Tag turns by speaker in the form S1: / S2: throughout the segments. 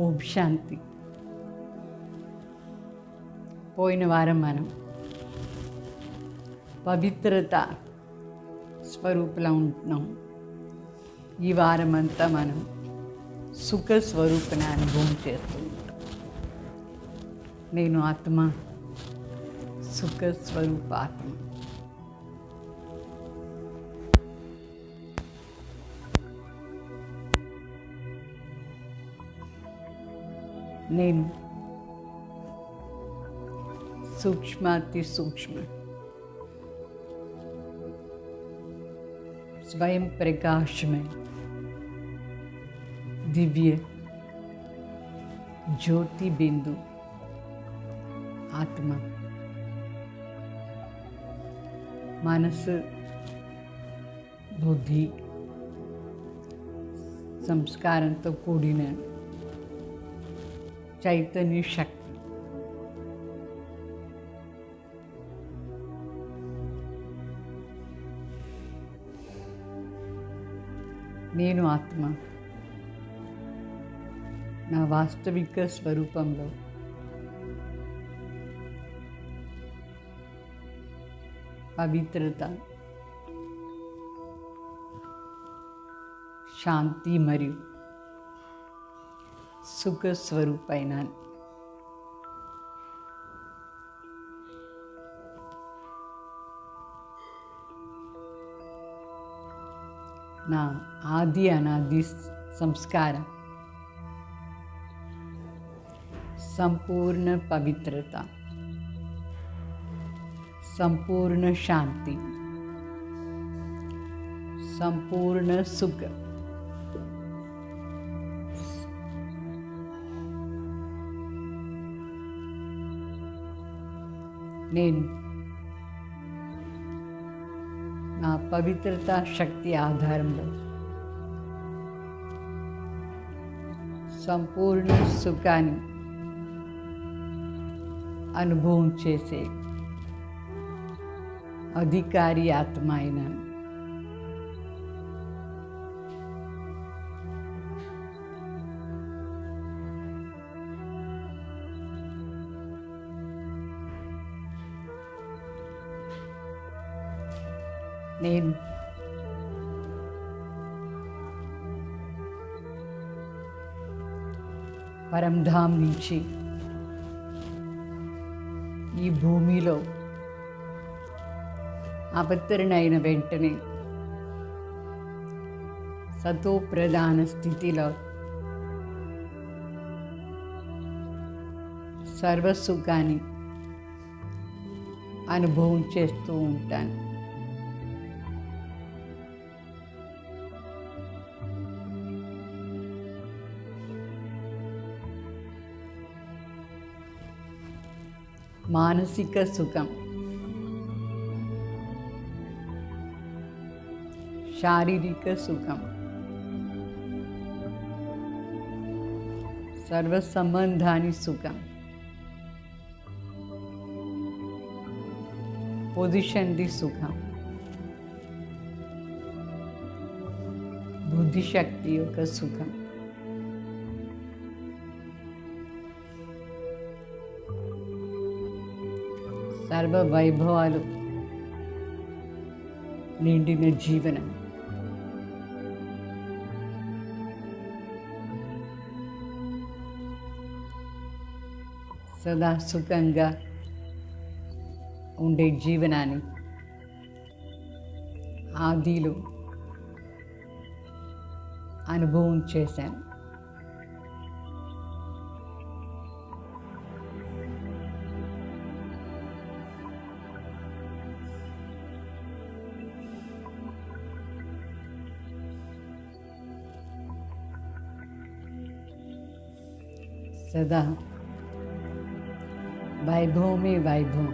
S1: ఓం శాంతి. పోయిన వారం మనం పవిత్రత స్వరూపంలో ఉంటున్నాం. ఈ వారం అంతా మనం సుఖ స్వరూపాన్ని అనుభవం చేస్తూ ఉంటాం. నేను ఆత్మ, సుఖ స్వరూప ఆత్మ. నేను సూక్ష్మాతి సూక్ష్మ स्वयं प्रकाश में दिव्य ज्योति बिंदु आत्मा मनस बुद्धि संस्कारों कूडिन चैतन्य शक्ति నేను ఆత్మ నా వాస్తవిక స్వరూపంలో పవిత్రత, శాంతి మరియు సుఖ స్వరూపైన నా ఆది అనాది సంస్కారం సంపూర్ణ పవిత్రత, సంపూర్ణ శాంతి, సంపూర్ణ సుఖ నేను నా పవిత్రత శక్తి ఆధారంలో సంపూర్ణ సుఖాన్ని అనుభవం చేసే అధికారి ఆత్మ అయినాను. నేను పరంధామ్ నుంచి ఈ భూమిలో అవతరణ అయిన వెంటనే సతో ప్రధాన స్థితిలో సర్వసుఖాన్ని అనుభవం చేస్తూ ఉంటాను. మానసిక సుఖం, శారీరక సుఖం, సర్వ సంబంధాని సుఖం, పొజిషన్ ది సుఖం, బుద్ధిశక్తి యొక్క సుఖం, సర్వ వైభవాలు నిండిన జీవనం, సదా సుఖంగా ఉండే జీవనాన్ని ఆదిలో అనుభవం చేశాను. సదా వైభవమే వైభవం,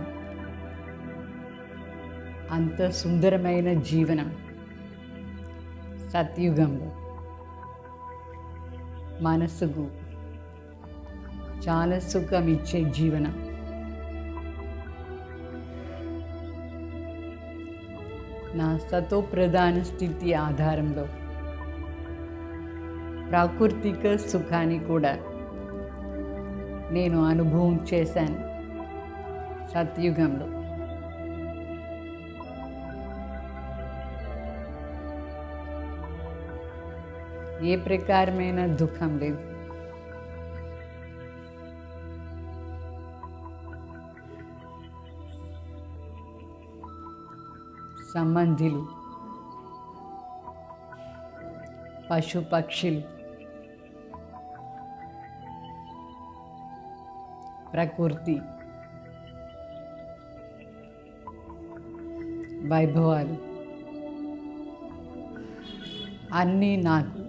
S1: అంత సుందరమైన జీవనం సత్యుగంలో మనసుకు చాలా సుఖం ఇచ్చే జీవనం. నా సతో ప్రధాన స్థితి ఆధారంలో ప్రాకృతిక సుఖాన్ని కూడా నేను అనుభవం చేశాను సత్యుగంలో. ఏ ప్రకారమైన దుఃఖం లేదు. సంబంధులు, పశు పక్షులు, ప్రకృతి, వైభవాలు అన్నీ నాకు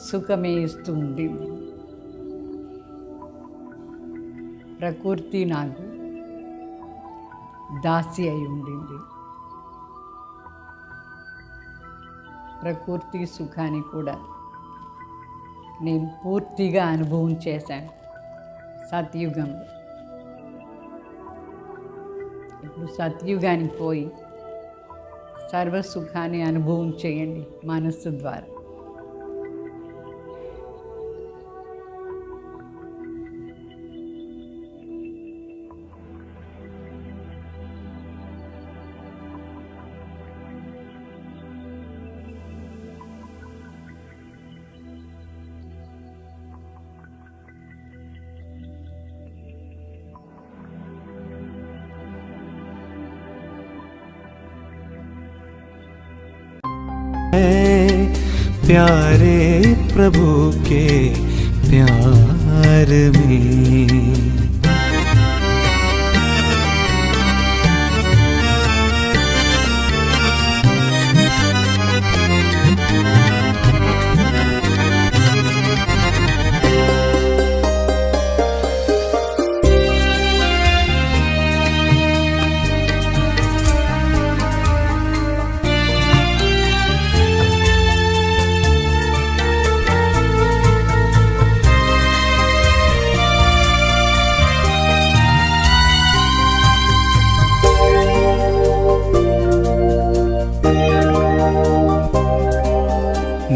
S1: సుఖమే ఇస్తూ ఉండింది. ప్రకృతి నాకు దాసి అయి ఉండింది. ప్రకృతి సుఖాన్ని కూడా నేను పూర్తిగా అనుభవం చేశాను సత్యుగంలో. ఇప్పుడు సత్యుగానికి పోయి సర్వసుఖాన్ని అనుభవం చేయండి మనస్సు ద్వారా.
S2: प्यारे प्रभु के प्यार में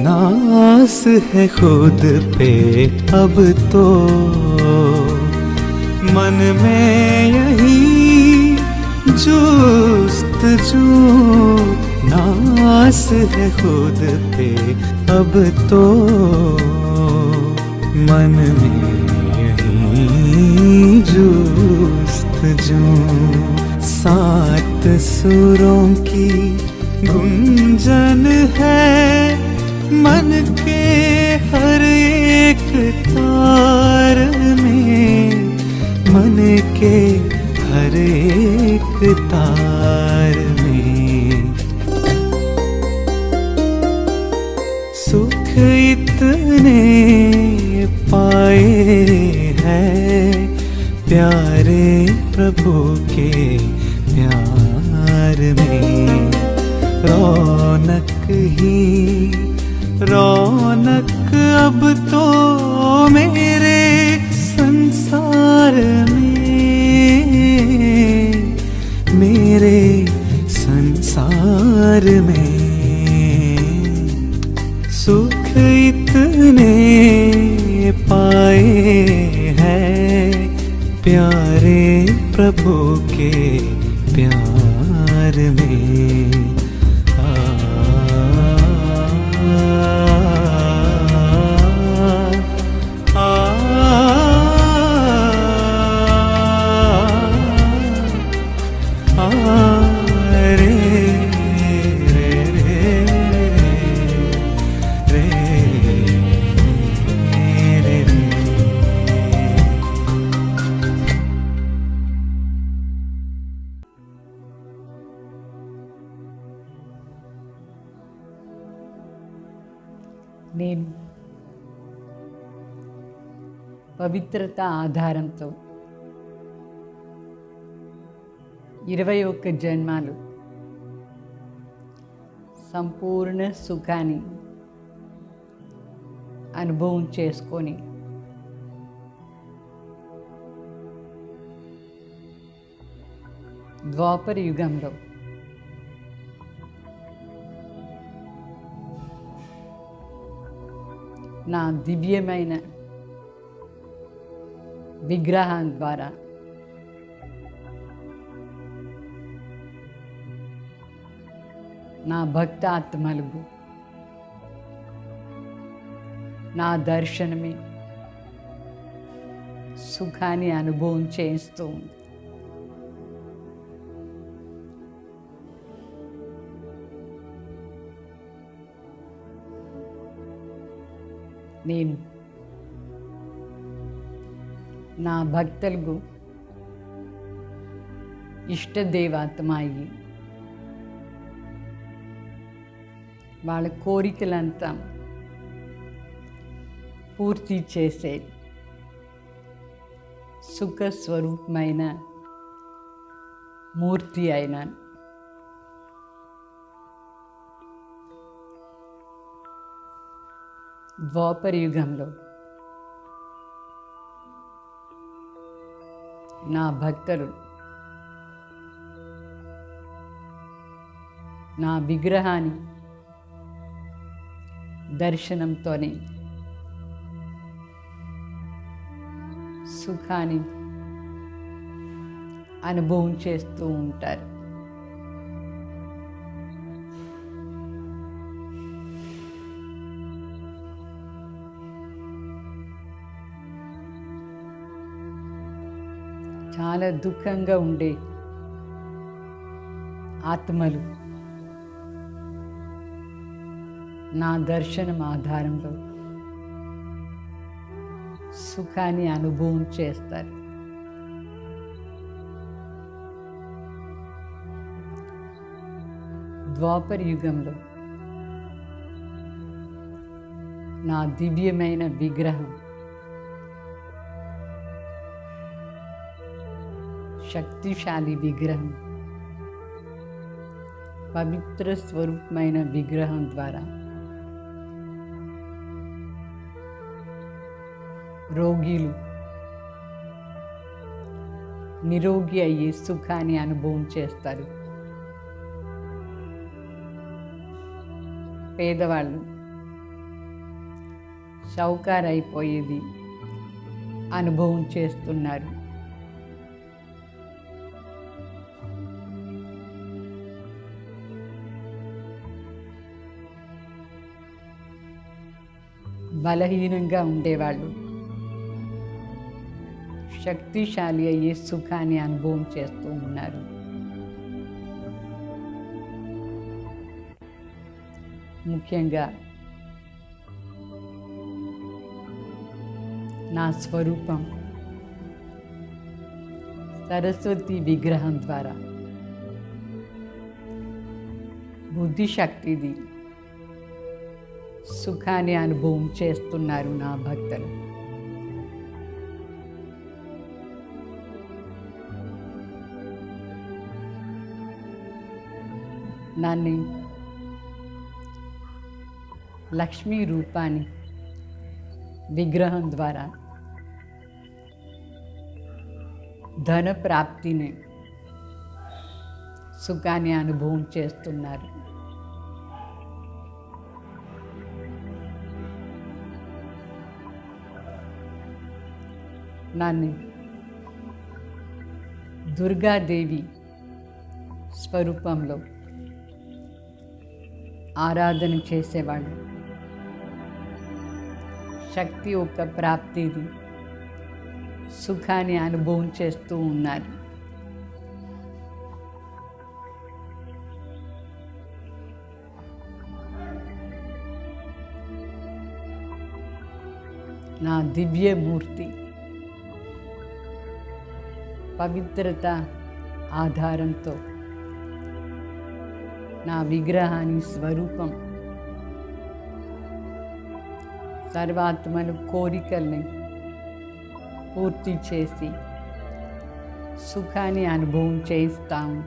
S2: नास है खुद पे अब तो मन में यही जुस्तजू। नास है खुद पे अब तो मन में यही जुस्तजू। सात सुरों की गुंजन है मन के हर एक तार में, मन के हर एक तार में। सुख इतने पाए हैं प्यारे प्रभु के प्यार में। रौनक ही रौनक अब तो मेरे संसार में, मेरे संसार में। सुख इतने पाए हैं प्यारे प्रभु के प्यार में।
S1: నేను పవిత్రత ఆధారంతో 21 జన్మాలు సంపూర్ణ సుఖాన్ని అనుభవం చేసుకొని ద్వాపర యుగంలో నా దివ్యమైన విగ్రహం ద్వారా నా భక్తాత్మలకు నా దర్శనమే సుఖాన్ని అనుభవం చేస్తూ ఉంది. నేను నా భక్తులకు ఇష్టదేవాత్మ అయ్యి వాళ్ళ కోరికలంతా పూర్తి చేసే సుఖ స్వరూపమైన మూర్తి అయినాను. ద్వాపర యుగంలో నా భక్తులు నా విగ్రహాన్ని దర్శనంతోనే సుఖాన్ని అనుభవం చేస్తూ ఉంటారు. చాలా దుఃఖంగా ఉండే ఆత్మలు నా దర్శనం ఆధారంలో సుఖాన్ని అనుభవం చేస్తారు. ద్వాపర యుగంలో నా దివ్యమైన విగ్రహం శక్తిశాలి విగ్రహం, పవిత్ర స్వరూపమైన విగ్రహం ద్వారా రోగిలు నిరోగి అయ్యే సుఖాన్ని అనుభవం చేస్తారు. పేదవాళ్ళు షౌకారైపోయేది అనుభవం చేస్తున్నారు. బలహీనంగా ఉండేవాళ్ళు శక్తిశాలి అయ్యే సుఖాన్ని అనుభవం చేస్తూ ఉన్నారు. ముఖ్యంగా నా స్వరూపం సరస్వతి విగ్రహం ద్వారా బుద్ధిశక్తిది సుఖాన్ని అనుభవం చేస్తున్నారు నా భక్తులు. నన్ను లక్ష్మీ రూపాన్ని విగ్రహం ద్వారా ధన ప్రాప్తిని సుఖాన్ని అనుభవం చేస్తున్నారు. నన్ను దుర్గాదేవి స్వరూపంలో ఆరాధన చేసేవాళ్ళు శక్తి యొక్క ప్రాప్తిది సుఖాన్ని అనుభవం చేస్తూ ఉన్నారు. నా దివ్యమూర్తి పవిత్రత ఆధారంతో నా విగ్రహాన్ని స్వరూపం సర్వాత్మల కోరికల్ని పూర్తి చేసి సుఖాన్ని అనుభవం చేస్తాము.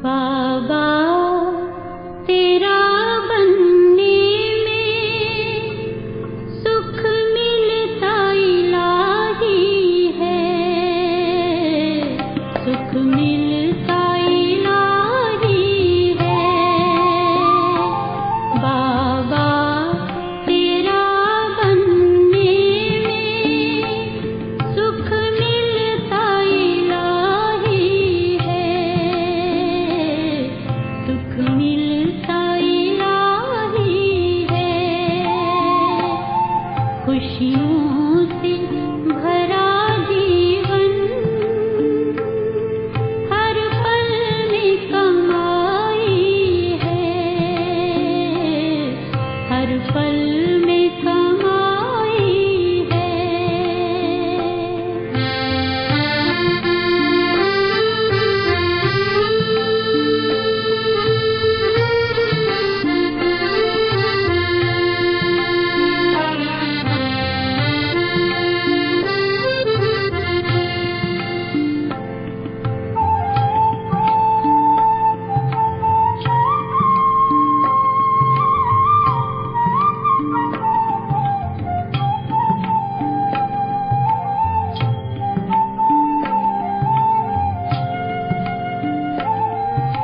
S3: बाबा तेरा बनने में सुख मिलता इलाही है, सुख मिलता इलाही है। बाबा तेरा बनने में सुख मिलता इलाही है, सुख मिलता इलाही है। खुशियों से भरा जीवन हर पल में कमाई है, हर पल में कमाई है।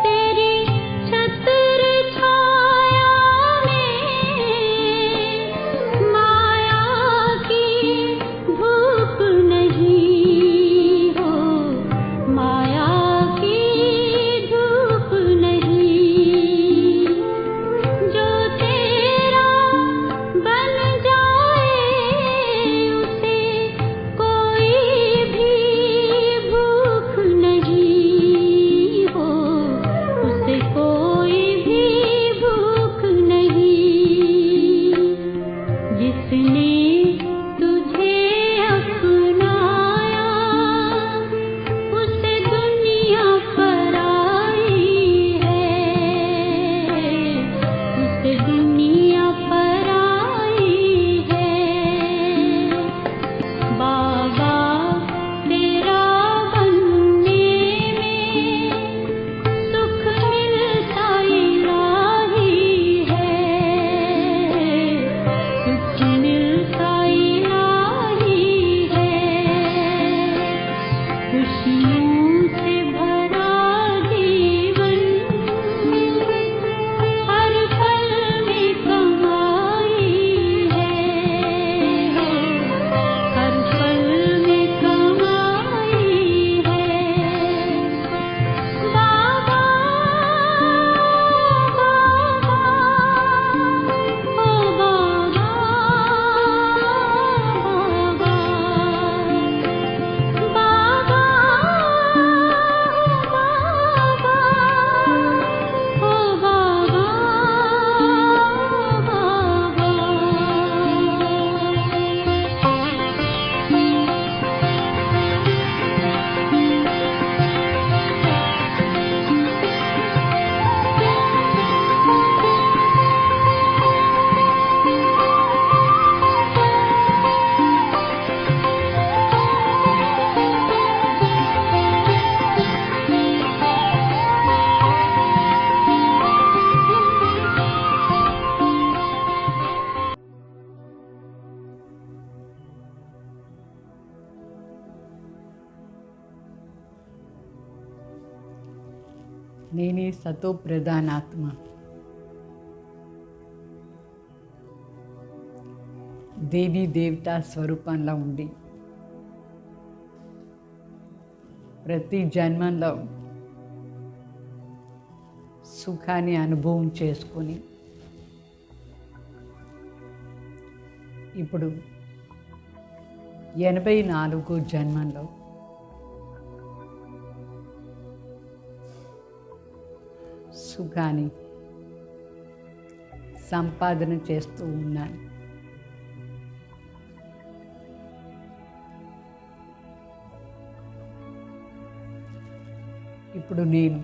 S3: तेरी छत्र छाया में माया की धूप नहीं हो, माया की धूप नहीं। जो तेरा बन जाए उसे कोई भी भूख नहीं हो, उसे कोई भी भूख नहीं। जिसने तुझे अपनाया उसे दुनिया पर आई है, उसे दुनिया पर आई है। बाबा तेरा बनने में सुख मिलता इलाही है, सुख मिलता इलाही है। खुशियों से भरा जीवन हर पल में कमाई है, हर पल में कमाई है। बाबा बाबा ओ बाबा बाबा बाबा ओ बाबा
S1: నేనే సతో ప్రధానాత్మ. దేవీ దేవతా స్వరూపంలో ఉండి ప్రతి జన్మలో సుఖాన్ని అనుభవం చేసుకొని ఇప్పుడు 84 జన్మంలో సుఖాన్ని సంపాదన చేస్తూ ఉన్నాను. ఇప్పుడు నేను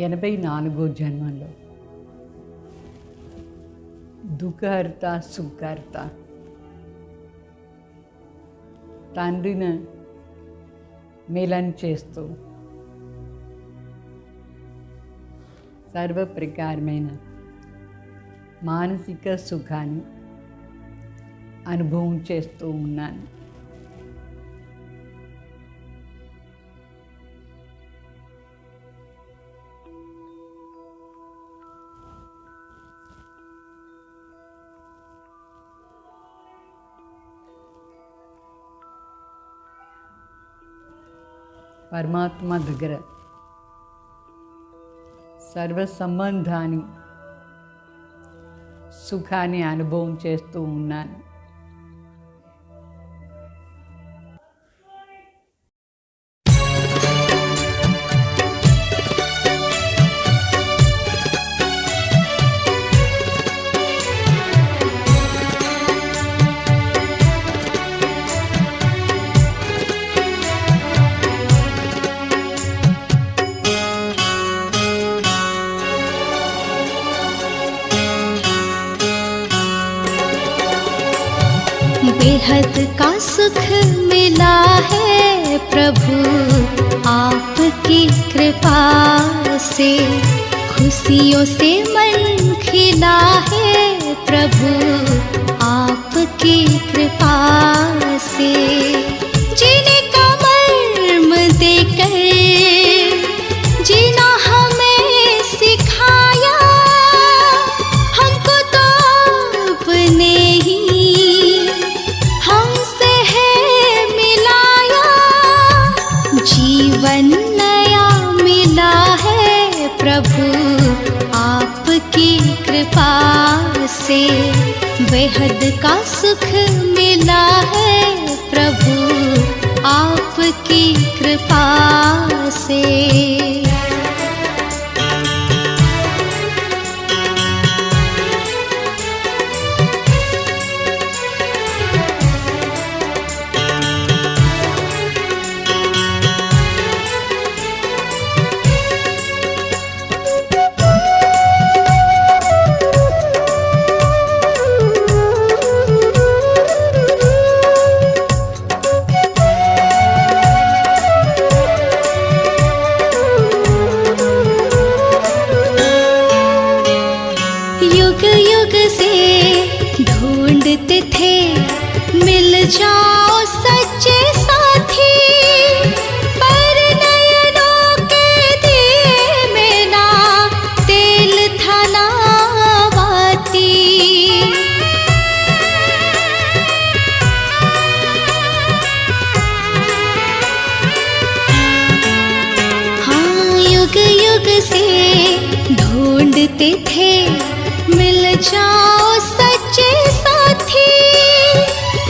S1: 84 జన్మంలో దుఃఖహర్త సుఖహర్త తండ్రిని మిలన్ చేస్తూ సర్వ ప్రకారమైన మానసిక సుఖాన్ని అనుభవం చేస్తూ ఉన్నాను. పరమాత్మ దగ్గర సర్వ సంబంధాన్ని సుఖాన్ని అనుభవం చేస్తూ ఉన్నాను.
S4: बेहद का सुख मिला है प्रभु आपकी कृपा से, खुशियों से मन खिला है प्रभु आपकी कृपा से। जीने का मर्म देकर जीना हमें सिखाया, हमको तो अपने ही जीवन नया मिला है प्रभु आपकी कृपा से, बेहद का सुख मिला है प्रभु आपकी कृपा से। युग युग से ढूंढते थे मिल जाओ सच्चे साथी, पर नयनों के दिए में ना तेल था ना बाती। हाँ, युग युग से ढूंढते थे मिल जाओ सच्चे साथी,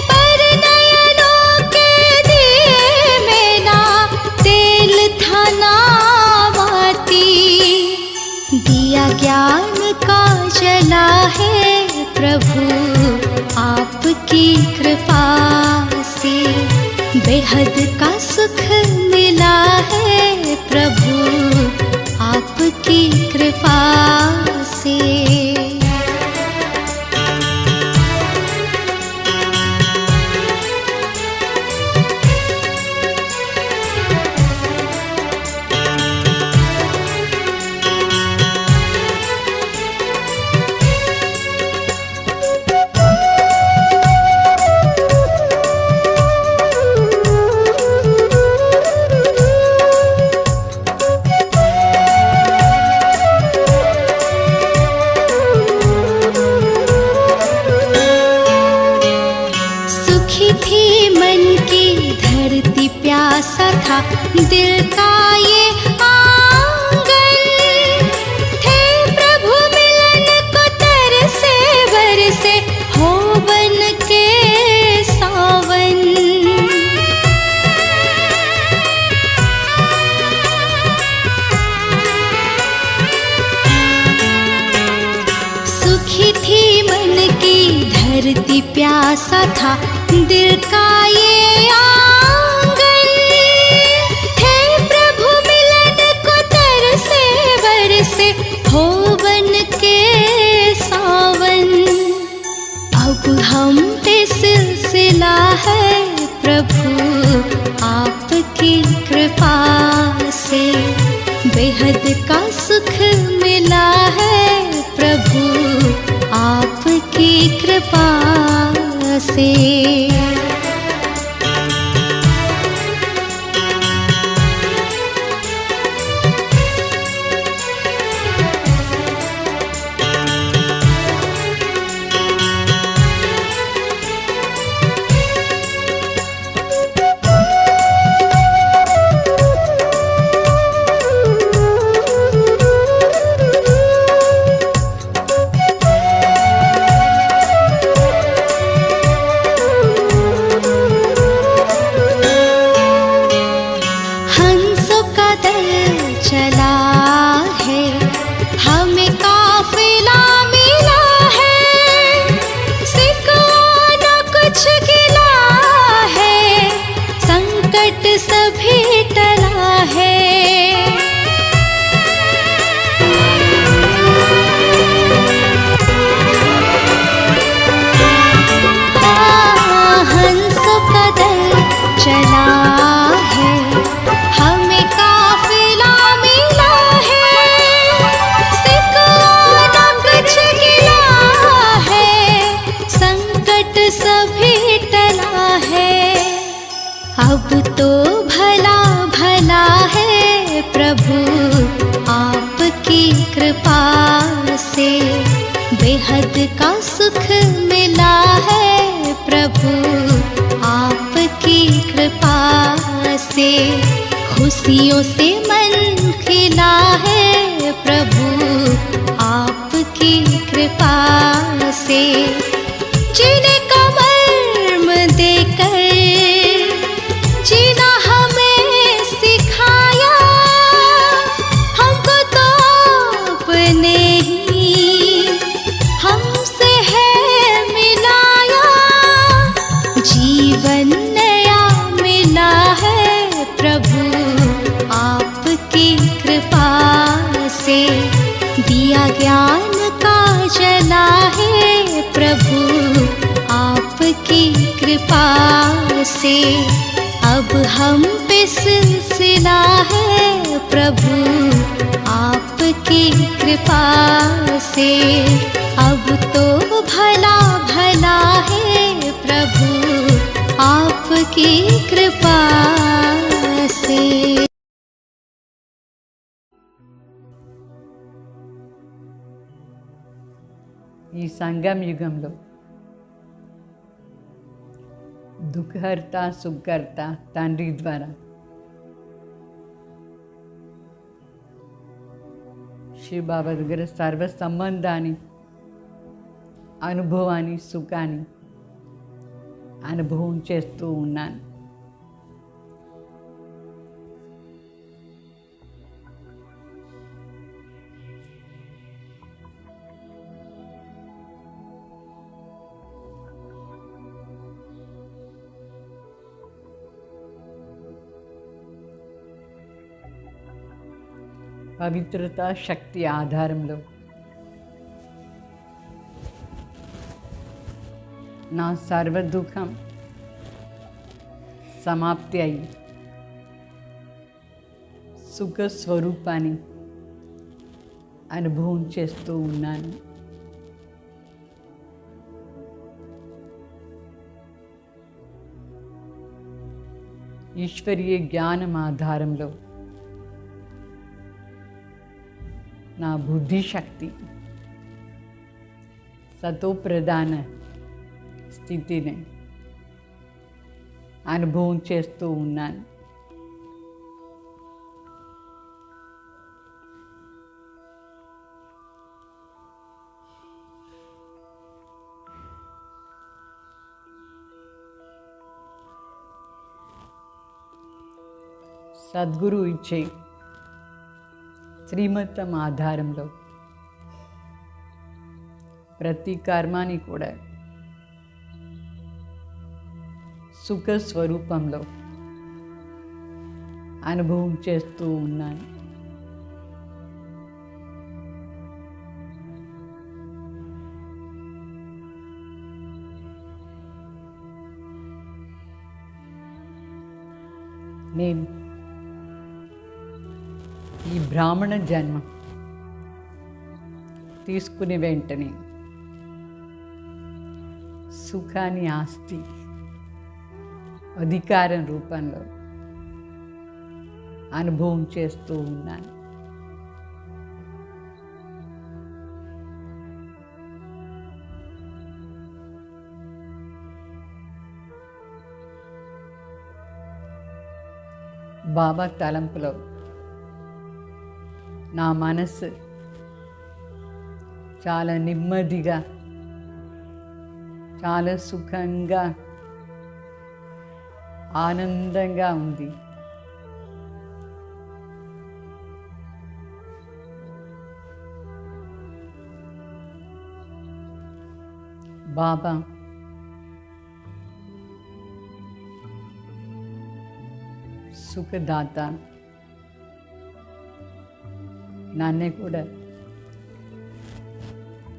S4: पर नयनों के दिए में ना तेल था ना बाती। दिया ज्ञान का जला है प्रभु आपकी कृपा से, बेहद का सुख मिला है प्रभु आपकी कृपा से। प्यासा था दिल का ये आंगन, थे प्रभु मिलन को तरसे बरसे हो बन के सावन। सुखी थी मन की धरती प्यासा था दिल का ये हो बन के सावन। अब हम पे सिलसिला है प्रभु आपकी कृपा से, बेहद का सुख मिला से। हंसों का दल चला है, हमें काफिला मिला है, सिकवा न कुछ गिला है, संकट सभी टला है। हंसों का दल चला है, हमें काफिला मिला है, सिकवा न कुछ गिला है, संकट सभी टला है। अब तो भला भला है प्रभु आपकी कृपा से, बेहद का सुख मिला है प्रभु आपकी कृपा से, खुशियों से मन खिला है प्रभु आपकी कृपा से। जिन्हें कमर्म देकर जीना हमें सिखाया, हमको तो अपने ही हमसे है मिलाया, जीवन नया मिला है प्रभु आपकी कृपा से, दिया ज्ञान का जला है प्रभु आपकी कृपा से। अब हम पे सिलसिला है प्रभु आपकी कृपा से, अब तो भला भला है प्रभु आपकी कृपा से।
S1: ఈ సంగమ యుగంలో దుఃఖహర్త సుఖకర్త తండ్రి ద్వారా శివబాబా దగ్గర సర్వ సంబంధాన్ని, అనుభవాన్ని, సుఖాన్ని అనుభవం చేస్తూ ఉన్నాను. పవిత్రత శక్తి ఆధారంలో నా సర్వ దుఃఖం సమాప్తి అయి సుఖ స్వరూపాన్ని అనుభవం చేస్తూ ఉన్నాను. ఈశ్వరీయ జ్ఞానం ఆధారంలో నా బుద్ధి శక్తి సతోప్రధాన స్థితిని అనుభవం చేస్తూ ఉన్నాను. సద్గురు ఇచ్చే శ్రీమతం ఆధారంలో ప్రతి కర్మాని కూడా సుఖ స్వరూపంలో అనుభవం చేస్తూ ఉన్నాను. నేను ఈ బ్రాహ్మణ జన్మ తీసుకునే వెంటనే సుఖాన్ని ఆస్తి అధికారం రూపంలో అనుభవం చేస్తూ ఉన్నాను. బాబా తలంపులో నా మనసు చాలా నెమ్మదిగా, చాలా సుఖంగా, ఆనందంగా ఉంది. బాబా సుఖదాత, నన్ను కూడా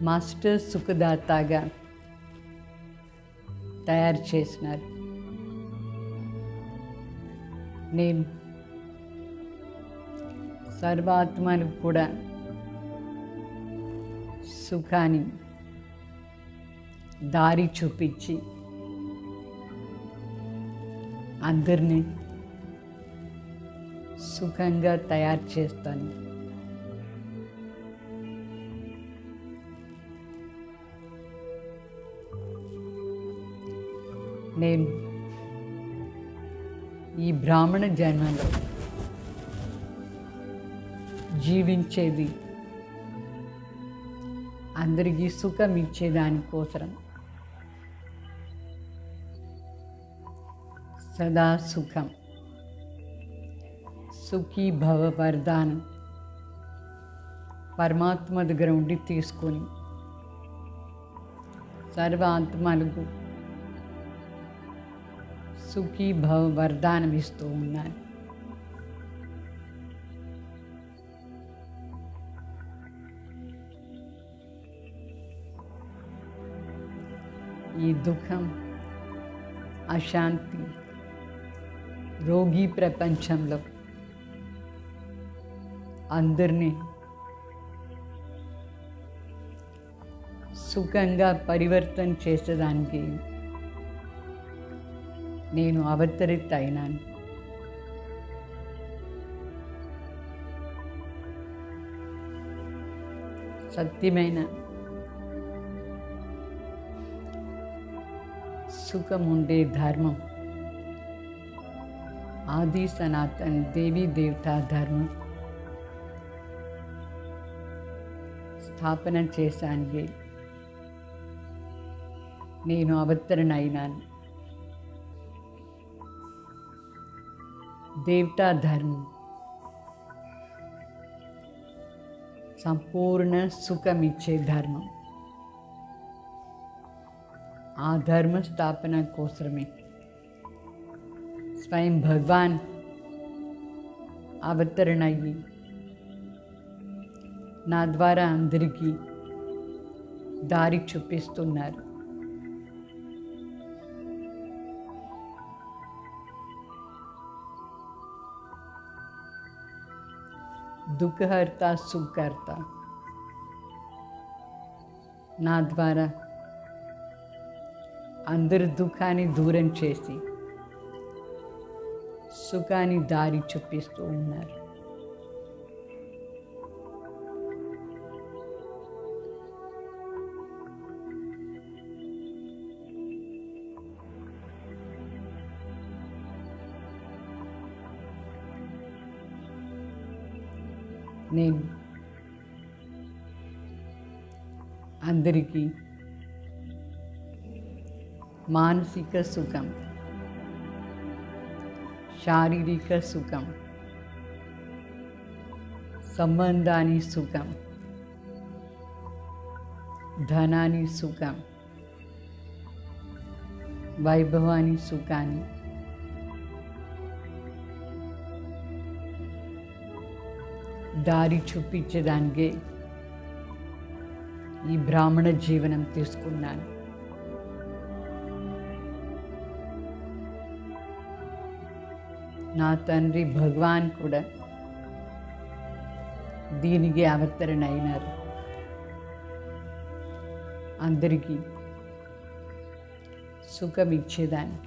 S1: మాస్టర్ సుఖదాతగా తయారు చేసినారు. నేను సర్వాత్మలకు కూడా సుఖాన్ని దారి చూపించి అందరినీ సుఖంగా తయారు చేస్తాను. నేను ఈ బ్రాహ్మణ జన్మలో జీవించేది అందరికీ సుఖం ఇచ్చేదానికోసం. సదా సుఖం, సుఖీ భవ వరదానం పరమాత్మ దగ్గర ఉండి తీసుకొని సర్వ ఆత్మలకు సుఖీ భవ వరదానం ఇస్తూ ఉన్నాను. ఈ దుఃఖం, అశాంతి, రోగి ప్రపంచంలో అందరినీ సుఖంగా పరివర్తన చేసేదానికి నేను అవతరిత అయినాను. సత్యమైన సుఖం ఉండే ధర్మం, ఆది సనాతన దేవీ దేవతా ధర్మం స్థాపన చేశానికి నేను అవతరణ అయినాను. దేవతా ధర్మం సంపూర్ణ సుఖం ఇచ్చే ధర్మం. ఆ ధర్మ స్థాపన కోసమే స్వయం భగవాన్ అవతరణ అయ్యి నా ద్వారా అందరికీ దారి చూపిస్తున్నారు. దుఃఖహర్త, సుఖకర్త నా ద్వారా అందరి దుఃఖాన్ని దూరం చేసి సుఖాన్ని దారి చూపిస్తూ ఉన్నారు. నేను అందరికీ మానసిక సుఖం, శారీరక సుఖం, సంబంధాన్ని సుఖం, ధనాన్ని సుఖం, వైభవాన్ని సుఖాన్ని, దారి చూపించడానికే ఈ బ్రాహ్మణ జీవనం తీసుకున్నాను. నా తండ్రి భగవాన్ కూడా దీనికి అవతరణ అయినారు. అందరికీ సుఖమిచ్చేదాన్ని.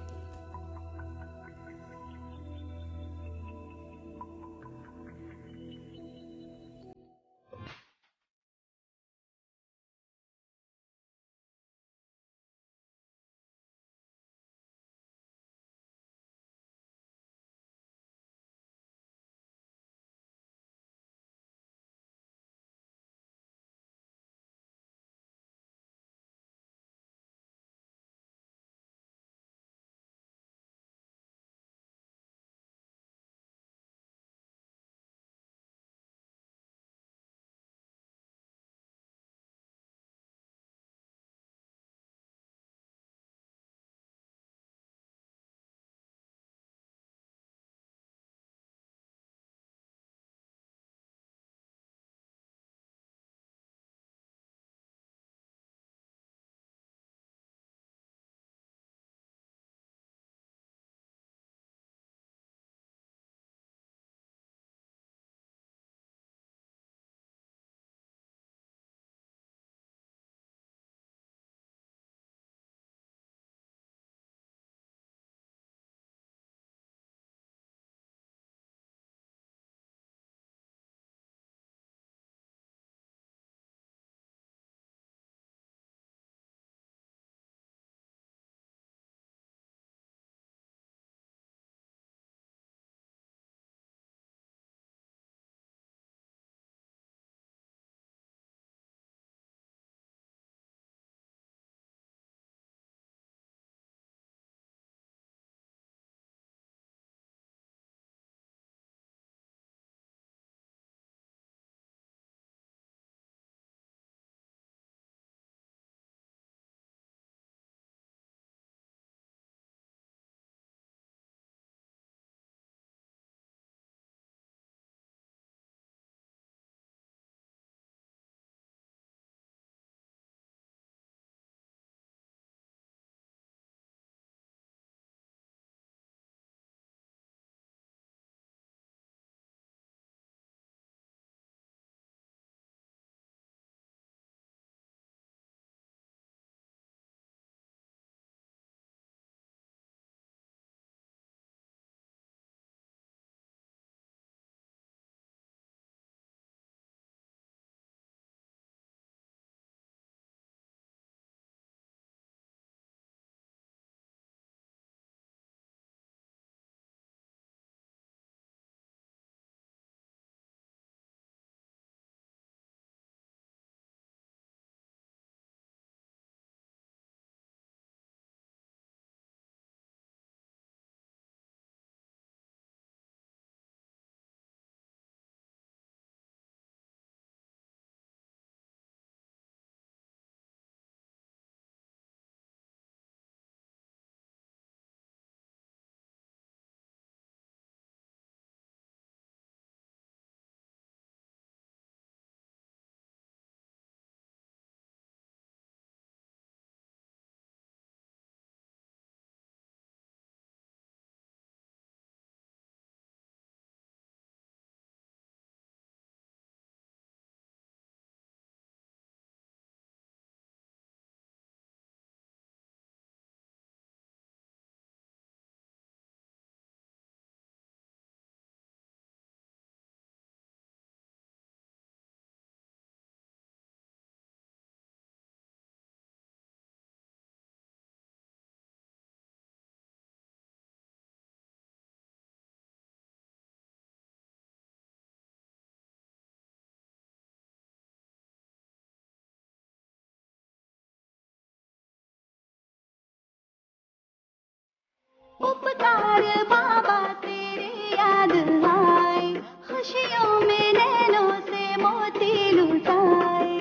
S4: उपकार बाबा तेरी याद आए, खुशियों में नैनों से मोती लुटाए।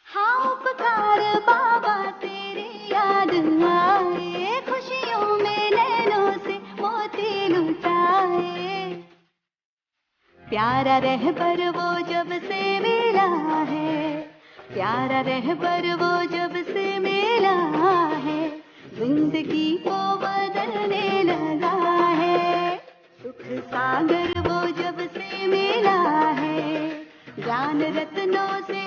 S4: हाँ उपकार बाबा तेरी याद आए, खुशियों में नैनों से मोती लुटाए। प्यारा रहबर वो जब से मिला है, प्यारा रहबर वो जब से मिला है, जिंदगी को बदलने लगा है। सुख सागर वो जब से मिला है, ज्ञान रत्नों से